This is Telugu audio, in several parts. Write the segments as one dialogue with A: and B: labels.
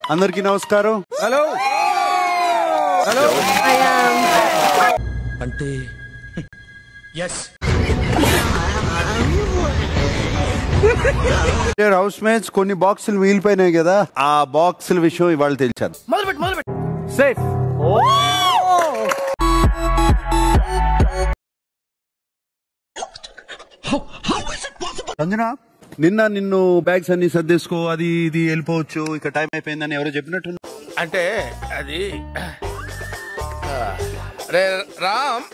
A: అందరికీ నమస్కారం. హలో హలో
B: అంటే
A: హౌస్ మేట్స్ కొన్ని బాక్సులు మిగిలిపోయినాయి కదా, ఆ బాక్సుల విషయం ఇవాళ తెలిసాను. సేఫ్ సంజన, నిన్న నిన్ను బ్యాగ్స్ అన్ని సర్దేసుకో, అది ఇది వెళ్ళిపోవచ్చు, ఇక టైం అయిపోయిందని ఎవరో చెప్పినట్టు.
B: అంటే అది రామ్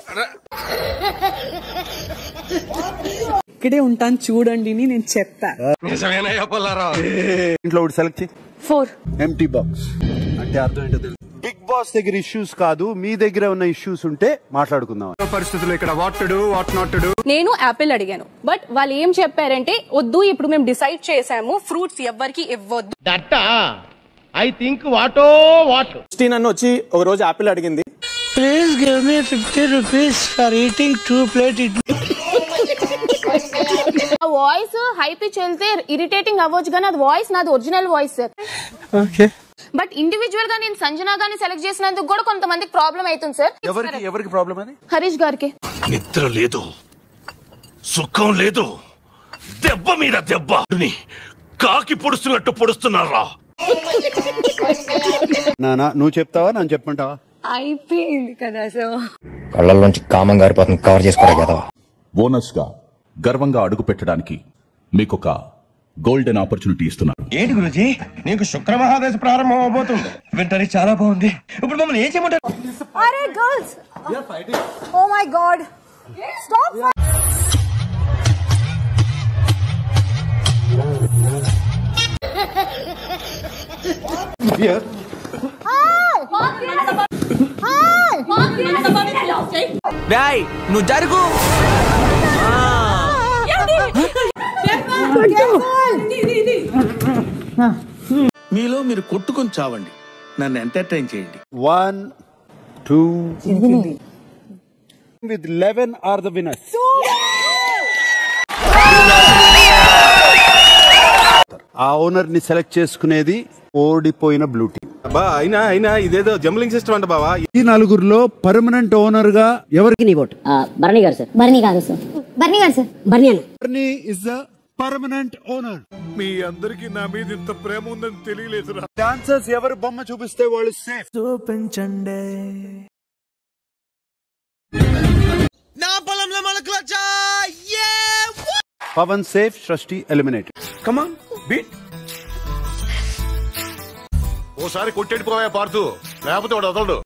C: ఇక్కడే ఉంటాను చూడండి నేను చెప్తా.
A: ఇంట్లో ఒకటి సెలెక్ట్ చేయి.
C: 4
A: ఎంటీ బాక్స్ అంటే అర్థం ఏంటో తెలుసు. బిగ్ బాస్ దగ్గర ఇష్యూస్ కాదు, మీ దగ్గర ఉన్న ఇష్యూస్ ఉంటే మాట్లాడుకుందాం.
D: పరిస్థితులు ఇక్కడ what to do what not to do.
E: నేను యాపిల్ అడిగాను, బట్ వాళ్ళు ఏం చెప్పారంటే వద్దు, ఇప్పుడు మేము డిసైడ్ చేసాము ఫ్రూట్స్ ఎవ్వరికి ఇవ్వద్దు.
F: I think what to what.
D: నన్ను వచ్చి ఒక రోజు యాపిల్ అడిగింది.
G: Please give me 50 rupees for eating 2 plate idli.
E: Voice high pitch వెళ్తే ఇరిటేటింగ్ అవ్వచ్చు, కానీ అది వాయిస్ నాది original voice.
D: Okay,
E: but individual గా నేను సంజన గారిని సెలెక్ట్ చేసినందుకు కూడా కొంతమందికి ప్రాబ్లం అవుతుంది సార్.
A: ఎవరికి ప్రాబ్లం అది?
E: హరీష్ గారికి
B: నిద్ర లేదు, సుఖం లేదు, దెబ్బ మీద దెబ్బ, కాకి పొడుస్తున్నట్టు పొడుస్తున్నారా?
A: నానా నువ్వు చెప్తావా, నన్ను చెప్పమంటావా?
C: అయిపోయింది కదా సార్.
F: కళ్ళల్లోంచి కామం గారిపోతుంది, కవర్ చేసుకోరా కదా.
H: బోనస్ గా గర్వంగా అడుగు పెట్టడానికి మీకొక గోల్డెన్ ఆపర్చునిటీ ఇస్తున్నాను.
F: ఏంటి గురుజీ, నీకు శుక్రమహాదశ ప్రారంభం అవబోతుంది. వింటానికి చాలా బాగుంది. ఇప్పుడు మమ్మల్ని ఏం చేయమంటారు?
E: అరే girls, oh my god, stop.
D: నువ్వు జరుగు.
B: మీలో మీరు కొట్టుకొని చావండి, నన్ను ఎంటర్టైన్ చేయండి.
A: 1 2 with 11 are the winners. ఆ ఓనర్ ని సెలెక్ట్ చేసుకునేది ఓడిపోయిన బ్లూ టీమ్.
D: అయినా ఇదేదో జంబ్లింగ్ సిస్టమ్ అంట బావా.
A: ఈ నలుగురులో పర్మనెంట్ ఓనర్ గా ఎవరికి నీ ఓటు?
I: బర్నీ గారు సార్. బర్నీ గారు సార్. బర్నీ గారు సార్. బర్నీ అన్న.
A: బర్నీ ఇస్ ద పర్మనెంట్ ఓనర్.
B: మీ అందరికి నా మీద ఇంత ప్రేమ ఉందని తెలియలేదురా.
A: డాన్సర్స్ ఎవరు బొమ్మ చూపిస్తే వాళ్ళు సేఫ్.
G: చూపించండి.
B: నా పొలంలో మొలకలొచ్చా.
A: పవన్ సేఫ్, సృష్టి ఎలిమినేటెడ్.
B: Come on beat. ఓసారి కొట్టేడిపోయా పార్తు, లేకపోతే వాడు వదలడు.